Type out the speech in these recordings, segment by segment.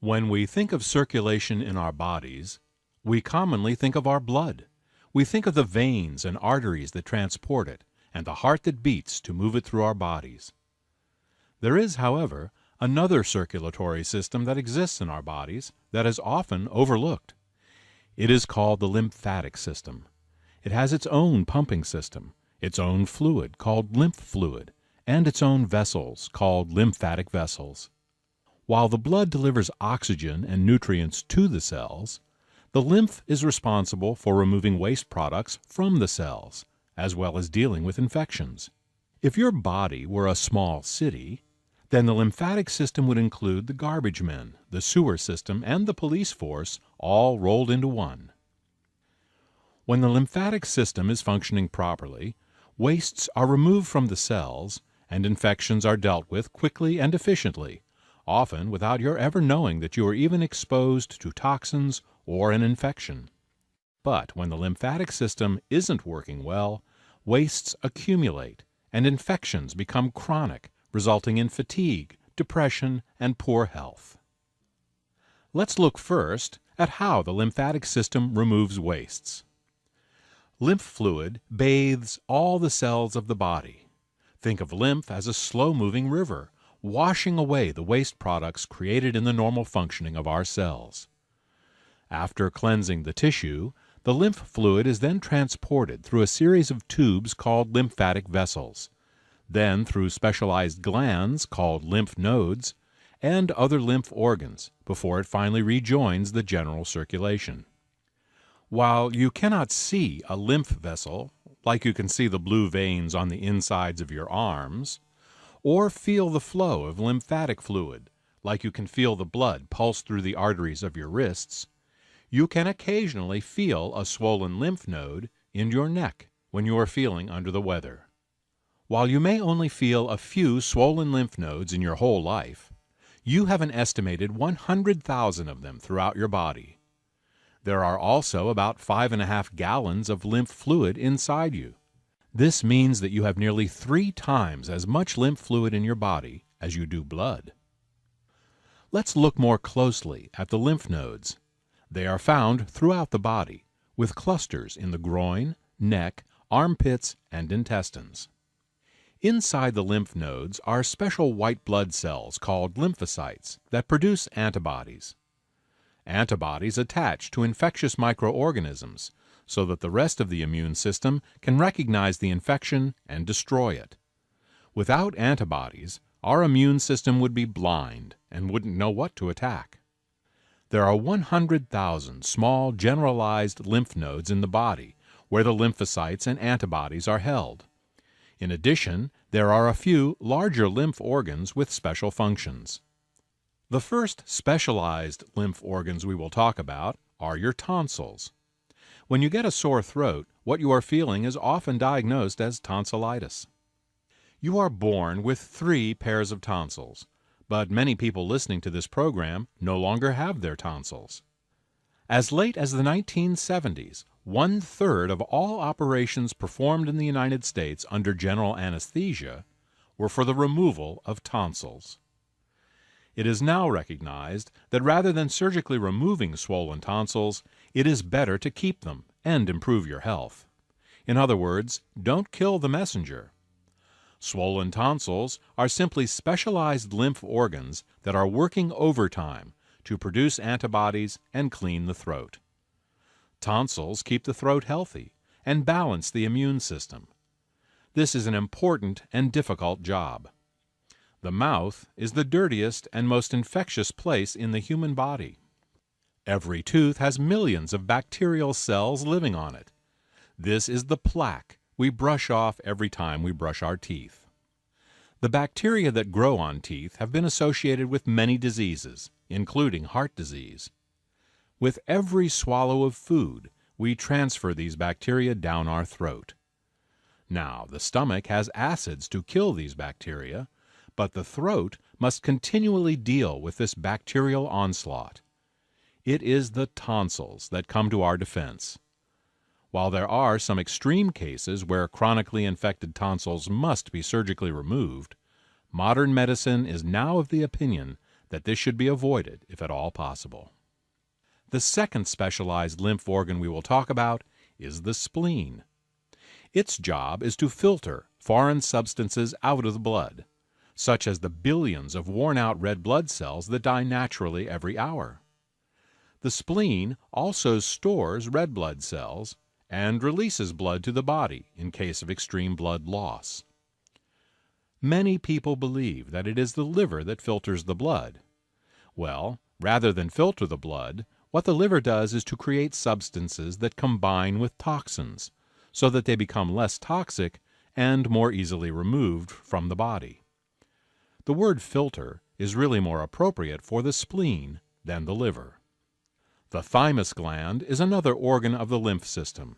When we think of circulation in our bodies, we commonly think of our blood. We think of the veins and arteries that transport it, and the heart that beats to move it through our bodies. There is, however, another circulatory system that exists in our bodies that is often overlooked. It is called the lymphatic system. It has its own pumping system, its own fluid called lymph fluid, and its own vessels called lymphatic vessels. While the blood delivers oxygen and nutrients to the cells, the lymph is responsible for removing waste products from the cells, as well as dealing with infections. If your body were a small city, then the lymphatic system would include the garbage men, the sewer system, and the police force all rolled into one. When the lymphatic system is functioning properly, wastes are removed from the cells, and infections are dealt with quickly and efficiently, often without your ever knowing that you are even exposed to toxins or an infection. But when the lymphatic system isn't working well, wastes accumulate and infections become chronic, resulting in fatigue, depression, and poor health. Let's look first at how the lymphatic system removes wastes. Lymph fluid bathes all the cells of the body. Think of lymph as a slow-moving river, washing away the waste products created in the normal functioning of our cells. After cleansing the tissue, the lymph fluid is then transported through a series of tubes called lymphatic vessels, then through specialized glands called lymph nodes, and other lymph organs before it finally rejoins the general circulation. While you cannot see a lymph vessel, like you can see the blue veins on the insides of your arms, or feel the flow of lymphatic fluid, like you can feel the blood pulse through the arteries of your wrists, you can occasionally feel a swollen lymph node in your neck when you are feeling under the weather. While you may only feel a few swollen lymph nodes in your whole life, you have an estimated 100,000 of them throughout your body. There are also about 5.5 gallons of lymph fluid inside you. This means that you have nearly 3 times as much lymph fluid in your body as you do blood. Let's look more closely at the lymph nodes. They are found throughout the body, with clusters in the groin, neck, armpits, and intestines. Inside the lymph nodes are special white blood cells called lymphocytes that produce antibodies. Antibodies attach to infectious microorganisms so that the rest of the immune system can recognize the infection and destroy it. Without antibodies, our immune system would be blind and wouldn't know what to attack. There are 100,000 small generalized lymph nodes in the body where the lymphocytes and antibodies are held. In addition, there are a few larger lymph organs with special functions. The first specialized lymph organs we will talk about are your tonsils. When you get a sore throat, what you are feeling is often diagnosed as tonsillitis. You are born with 3 pairs of tonsils, but many people listening to this program no longer have their tonsils. As late as the 1970s, 1/3 of all operations performed in the United States under general anesthesia were for the removal of tonsils. It is now recognized that rather than surgically removing swollen tonsils, it is better to keep them and improve your health. In other words, don't kill the messenger. Swollen tonsils are simply specialized lymph organs that are working overtime to produce antibodies and clean the throat. Tonsils keep the throat healthy and balance the immune system. This is an important and difficult job. The mouth is the dirtiest and most infectious place in the human body. Every tooth has millions of bacterial cells living on it. This is the plaque we brush off every time we brush our teeth. The bacteria that grow on teeth have been associated with many diseases, including heart disease. With every swallow of food, we transfer these bacteria down our throat. Now, the stomach has acids to kill these bacteria, but the throat must continually deal with this bacterial onslaught. It is the tonsils that come to our defense. While there are some extreme cases where chronically infected tonsils must be surgically removed, modern medicine is now of the opinion that this should be avoided if at all possible. The second specialized lymph organ we will talk about is the spleen. Its job is to filter foreign substances out of the blood, such as the billions of worn-out red blood cells that die naturally every hour. The spleen also stores red blood cells and releases blood to the body in case of extreme blood loss. Many people believe that it is the liver that filters the blood. Well, rather than filter the blood, what the liver does is to create substances that combine with toxins, so that they become less toxic and more easily removed from the body. The word filter is really more appropriate for the spleen than the liver. The thymus gland is another organ of the lymph system.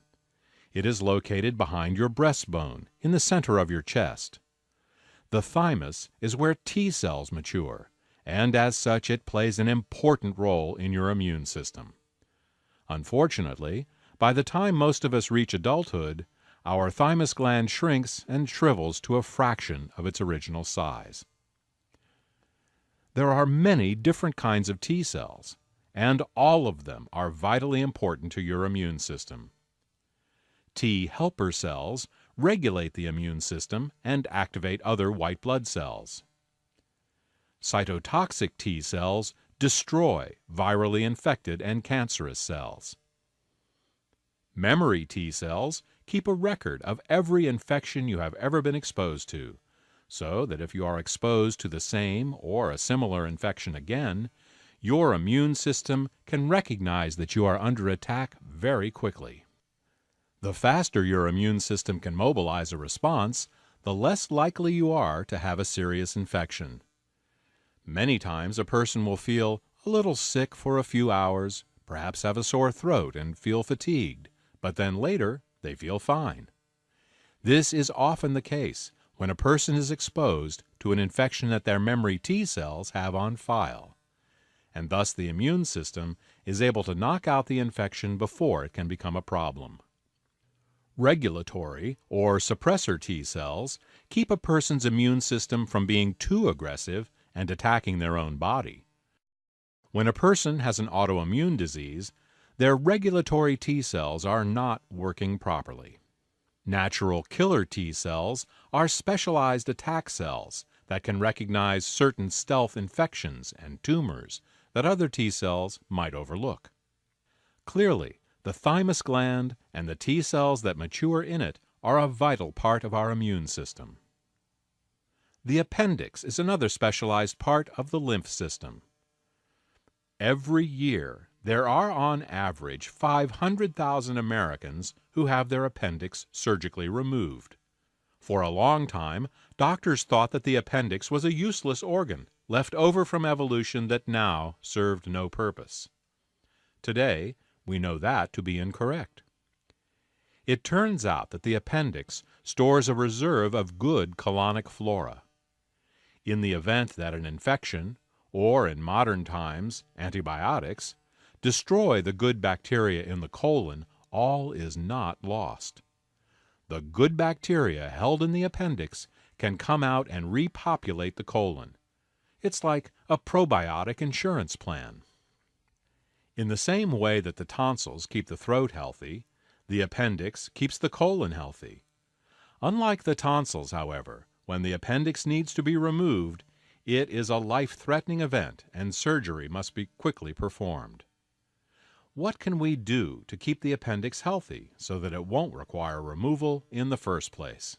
It is located behind your breastbone, in the center of your chest. The thymus is where T cells mature, and as such it plays an important role in your immune system. Unfortunately, by the time most of us reach adulthood, our thymus gland shrinks and shrivels to a fraction of its original size. There are many different kinds of T cells, and all of them are vitally important to your immune system. T helper cells regulate the immune system and activate other white blood cells. Cytotoxic T cells destroy virally infected and cancerous cells. Memory T cells keep a record of every infection you have ever been exposed to, so that if you are exposed to the same or a similar infection again, your immune system can recognize that you are under attack very quickly. The faster your immune system can mobilize a response, the less likely you are to have a serious infection. Many times a person will feel a little sick for a few hours, perhaps have a sore throat and feel fatigued, but then later they feel fine. This is often the case when a person is exposed to an infection that their memory T cells have on file, and thus the immune system is able to knock out the infection before it can become a problem. Regulatory or suppressor T cells keep a person's immune system from being too aggressive and attacking their own body. When a person has an autoimmune disease, their regulatory T cells are not working properly. Natural killer T cells are specialized attack cells that can recognize certain stealth infections and tumors that other T cells might overlook. Clearly, the thymus gland and the T cells that mature in it are a vital part of our immune system. The appendix is another specialized part of the lymph system. Every year, there are on average 500,000 Americans who have their appendix surgically removed. For a long time, doctors thought that the appendix was a useless organ, left over from evolution that now served no purpose. Today, we know that to be incorrect. It turns out that the appendix stores a reserve of good colonic flora. In the event that an infection, or in modern times, antibiotics, destroy the good bacteria in the colon, all is not lost. The good bacteria held in the appendix can come out and repopulate the colon. It's like a probiotic insurance plan. In the same way that the tonsils keep the throat healthy, the appendix keeps the colon healthy. Unlike the tonsils, however, when the appendix needs to be removed, it is a life-threatening event and surgery must be quickly performed. What can we do to keep the appendix healthy so that it won't require removal in the first place?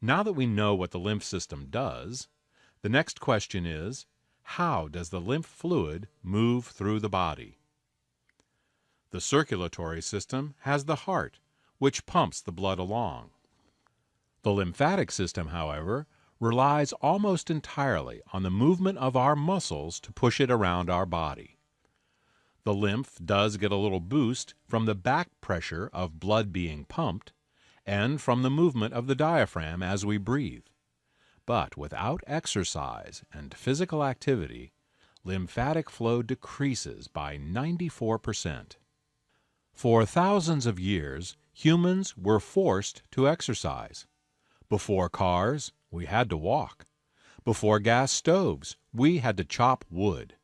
Now that we know what the lymph system does, the next question is, how does the lymph fluid move through the body? The circulatory system has the heart, which pumps the blood along. The lymphatic system, however, relies almost entirely on the movement of our muscles to push it around our body. The lymph does get a little boost from the back pressure of blood being pumped and from the movement of the diaphragm as we breathe. But without exercise and physical activity, lymphatic flow decreases by 94%. For thousands of years, humans were forced to exercise. Before cars, we had to walk. Before gas stoves, we had to chop wood.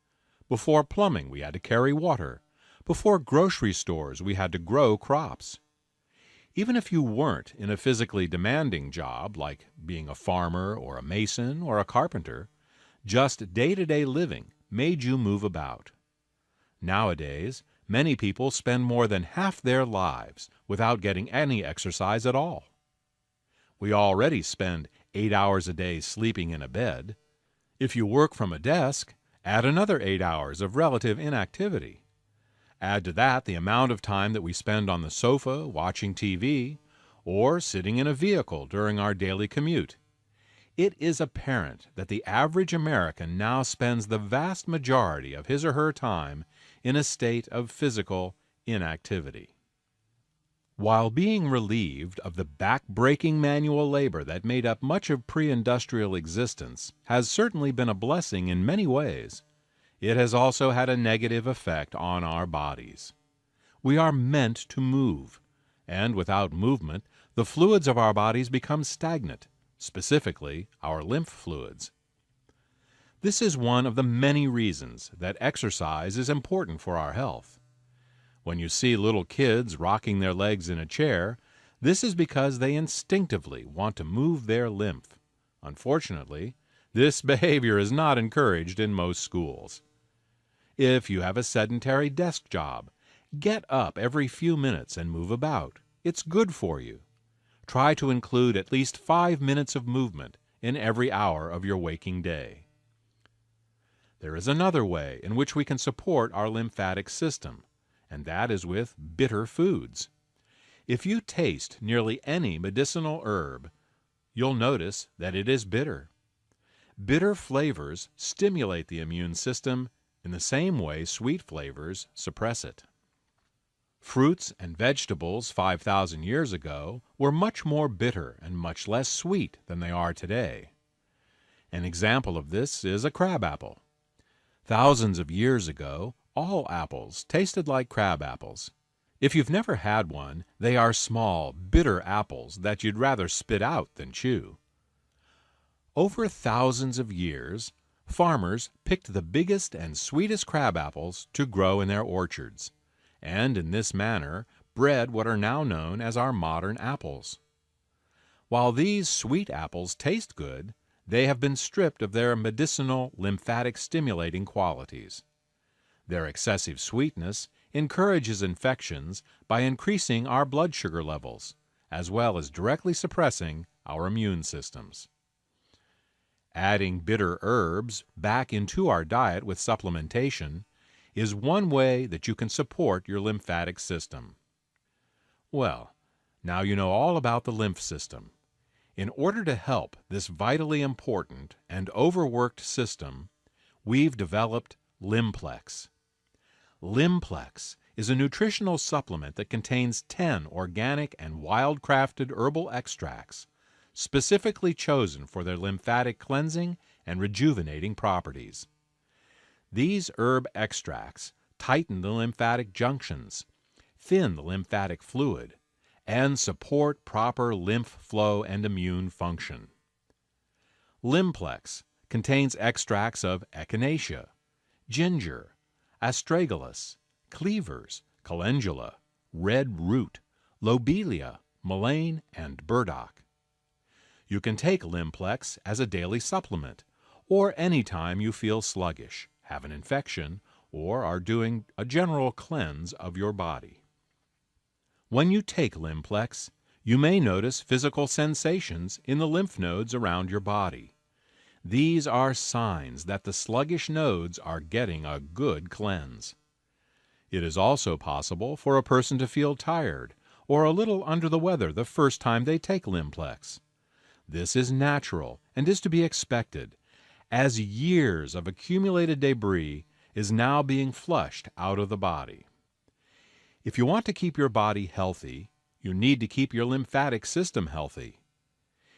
Before plumbing, we had to carry water. Before grocery stores, we had to grow crops. Even if you weren't in a physically demanding job, like being a farmer or a mason or a carpenter, just day-to-day living made you move about. Nowadays, many people spend more than half their lives without getting any exercise at all. We already spend 8 hours a day sleeping in a bed. If you work from a desk, add another 8 hours of relative inactivity. Add to that the amount of time that we spend on the sofa watching TV or sitting in a vehicle during our daily commute. It is apparent that the average American now spends the vast majority of his or her time in a state of physical inactivity. While being relieved of the back-breaking manual labor that made up much of pre-industrial existence has certainly been a blessing in many ways, it has also had a negative effect on our bodies. We are meant to move, and without movement, the fluids of our bodies become stagnant, specifically our lymph fluids. This is one of the many reasons that exercise is important for our health. When you see little kids rocking their legs in a chair, this is because they instinctively want to move their lymph. Unfortunately, this behavior is not encouraged in most schools. If you have a sedentary desk job, get up every few minutes and move about. It's good for you. Try to include at least 5 minutes of movement in every hour of your waking day. There is another way in which we can support our lymphatic system, and that is with bitter foods. If you taste nearly any medicinal herb, you'll notice that it is bitter. Bitter flavors stimulate the immune system in the same way sweet flavors suppress it. Fruits and vegetables 5,000 years ago were much more bitter and much less sweet than they are today. An example of this is a crabapple. Thousands of years ago, all apples tasted like crab apples. If you've never had one, they are small, bitter apples that you'd rather spit out than chew. Over thousands of years, farmers picked the biggest and sweetest crab apples to grow in their orchards, and in this manner bred what are now known as our modern apples. While these sweet apples taste good, they have been stripped of their medicinal lymphatic stimulating qualities. Their excessive sweetness encourages infections by increasing our blood sugar levels, as well as directly suppressing our immune systems. Adding bitter herbs back into our diet with supplementation is one way that you can support your lymphatic system. Well, now you know all about the lymph system. In order to help this vitally important and overworked system, we've developed Lymplex. Lymplex is a nutritional supplement that contains 10 organic and wild-crafted herbal extracts specifically chosen for their lymphatic cleansing and rejuvenating properties. These herb extracts tighten the lymphatic junctions, thin the lymphatic fluid, and support proper lymph flow and immune function. Lymplex contains extracts of echinacea, ginger, astragalus, cleavers, calendula, red root, lobelia, mullein, and burdock. You can take Lymplex as a daily supplement, or anytime you feel sluggish, have an infection, or are doing a general cleanse of your body. When you take Lymplex, you may notice physical sensations in the lymph nodes around your body. These are signs that the sluggish nodes are getting a good cleanse. It is also possible for a person to feel tired or a little under the weather the first time they take Lymplex. This is natural and is to be expected, as years of accumulated debris is now being flushed out of the body. If you want to keep your body healthy, you need to keep your lymphatic system healthy.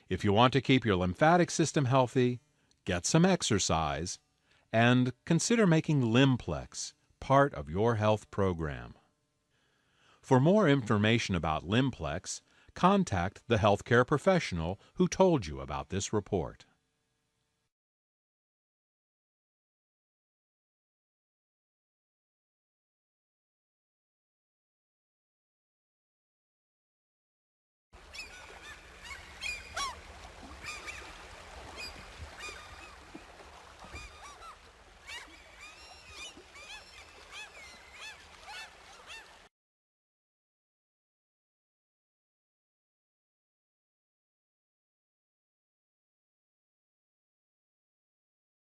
If you want to keep your lymphatic system healthy, get some exercise, and consider making Lymplex part of your health program. For more information about Lymplex, contact the healthcare professional who told you about this report.